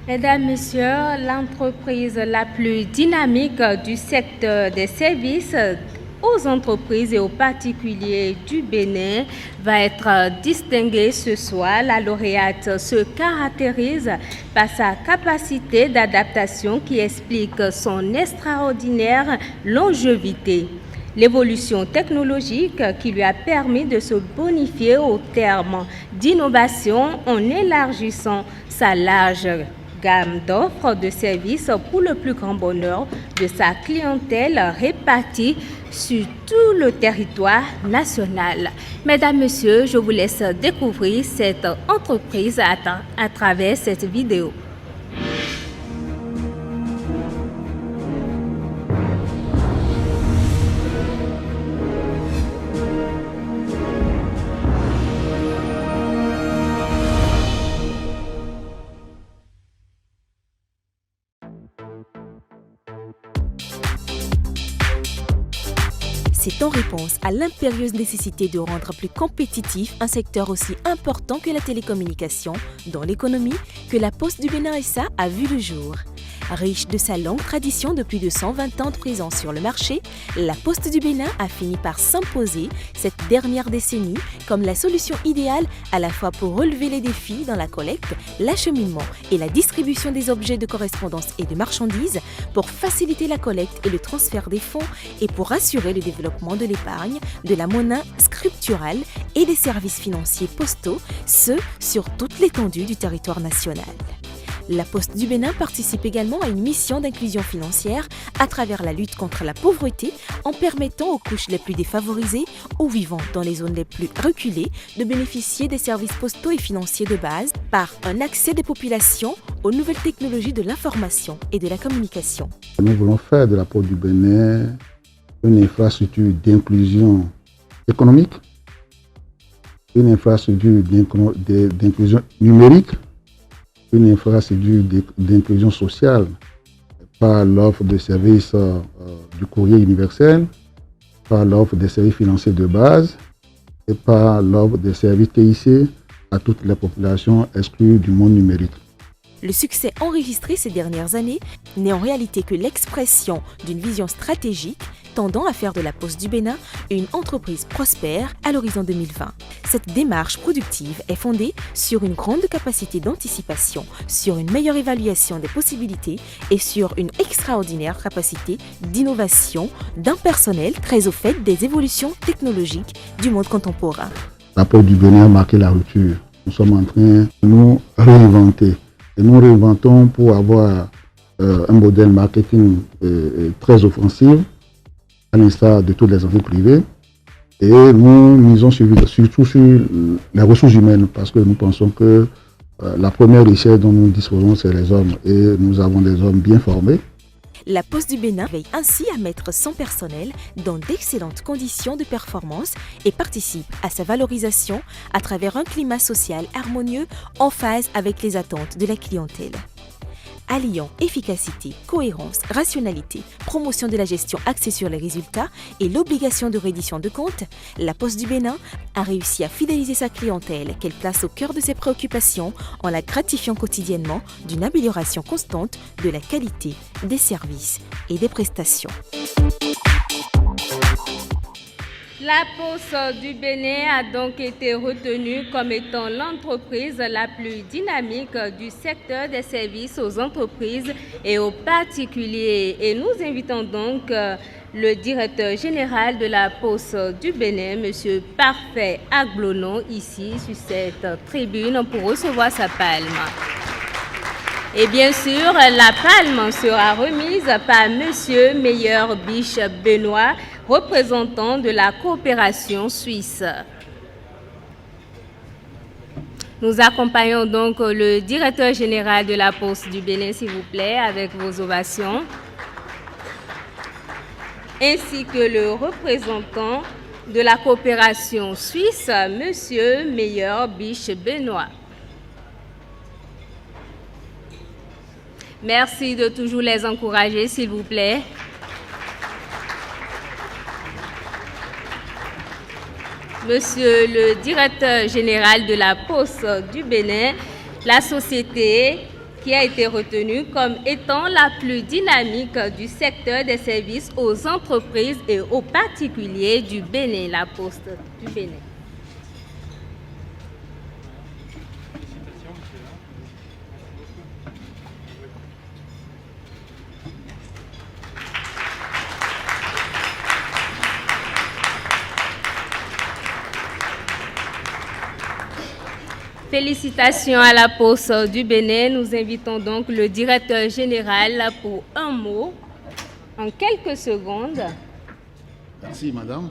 Mesdames, Messieurs, l'entreprise la plus dynamique du secteur des services aux entreprises et aux particuliers du Bénin va être distinguée ce soir. La lauréate se caractérise par sa capacité d'adaptation qui explique son extraordinaire longévité. L'évolution technologique qui lui a permis de se bonifier au terme d'innovation en élargissant sa large gamme d'offres de services pour le plus grand bonheur de sa clientèle répartie sur tout le territoire national. Mesdames, Messieurs, je vous laisse découvrir cette entreprise à travers cette vidéo. C'est en réponse à l'impérieuse nécessité de rendre plus compétitif un secteur aussi important que la télécommunication dans l'économie que la Poste du Bénin SA a vu le jour. Riche de sa longue tradition de plus de 120 ans de présence sur le marché, la Poste du Bénin a fini par s'imposer cette dernière décennie comme la solution idéale à la fois pour relever les défis dans la collecte, l'acheminement et la distribution des objets de correspondance et de marchandises, pour faciliter la collecte et le transfert des fonds et pour assurer le développement de l'épargne, de la monnaie scripturale et des services financiers postaux, ce sur toute l'étendue du territoire national. La Poste du Bénin participe également à une mission d'inclusion financière à travers la lutte contre la pauvreté en permettant aux couches les plus défavorisées ou vivant dans les zones les plus reculées de bénéficier des services postaux et financiers de base par un accès des populations aux nouvelles technologies de l'information et de la communication. Nous voulons faire de la Poste du Bénin une infrastructure d'inclusion économique, une infrastructure d'inclusion numérique, une infrastructure d'inclusion sociale par l'offre de services du courrier universel, par l'offre des services financiers de base et par l'offre des services TIC à toutes les populations exclues du monde numérique. Le succès enregistré ces dernières années n'est en réalité que l'expression d'une vision stratégique tendant à faire de la Poste du Bénin une entreprise prospère à l'horizon 2020. Cette démarche productive est fondée sur une grande capacité d'anticipation, sur une meilleure évaluation des possibilités et sur une extraordinaire capacité d'innovation d'un personnel très au fait des évolutions technologiques du monde contemporain. La Poste du Bénin a marqué la rupture. Nous sommes en train de nous réinventer. Et nous réinventons pour avoir un modèle marketing très offensif, à l'instar de toutes les entreprises privées. Et nous misons surtout sur les ressources humaines parce que nous pensons que la première richesse dont nous disposons, c'est les hommes. Et nous avons des hommes bien formés. La Poste du Bénin veille ainsi à mettre son personnel dans d'excellentes conditions de performance et participe à sa valorisation à travers un climat social harmonieux en phase avec les attentes de la clientèle. Alliant efficacité, cohérence, rationalité, promotion de la gestion axée sur les résultats et l'obligation de reddition de comptes, la Poste du Bénin a réussi à fidéliser sa clientèle qu'elle place au cœur de ses préoccupations en la gratifiant quotidiennement d'une amélioration constante de la qualité des services et des prestations. La Poste du Bénin a donc été retenue comme étant l'entreprise la plus dynamique du secteur des services aux entreprises et aux particuliers. Et nous invitons donc le directeur général de la Poste du Bénin, M. Parfait Aglonon, ici sur cette tribune pour recevoir sa palme. Et bien sûr, la palme sera remise par M. Meilleur Biche Benoît, représentant de la coopération suisse. Nous accompagnons donc le directeur général de la Poste du Bénin, s'il vous plaît, avec vos ovations, ainsi que le représentant de la coopération suisse, M. Meilleur Biche Benoît. Merci de toujours les encourager, s'il vous plaît. Monsieur le directeur général de la Poste du Bénin, la société qui a été retenue comme étant la plus dynamique du secteur des services aux entreprises et aux particuliers du Bénin, la Poste du Bénin. Félicitations à la Poste du Bénin. Nous invitons donc le directeur général pour un mot en quelques secondes. Merci, madame.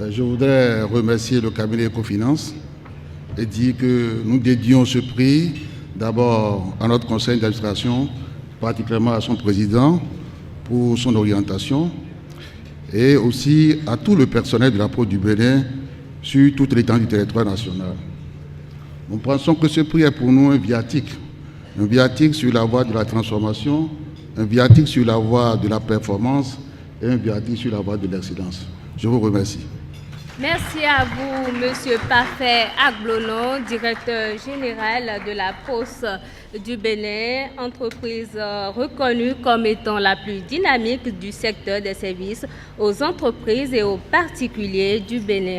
Je voudrais remercier le cabinet Ecofinance et dire que nous dédions ce prix d'abord à notre conseil d'administration, particulièrement à son président pour son orientation, et aussi à tout le personnel de la Poste du Bénin sur toute l'étendue du territoire national. Nous pensons que ce prix est pour nous un viatique sur la voie de la transformation, un viatique sur la voie de la performance et un viatique sur la voie de l'excellence. Je vous remercie. Merci à vous, Monsieur Parfait Aglono, directeur général de la Poste du Bénin, entreprise reconnue comme étant la plus dynamique du secteur des services aux entreprises et aux particuliers du Bénin.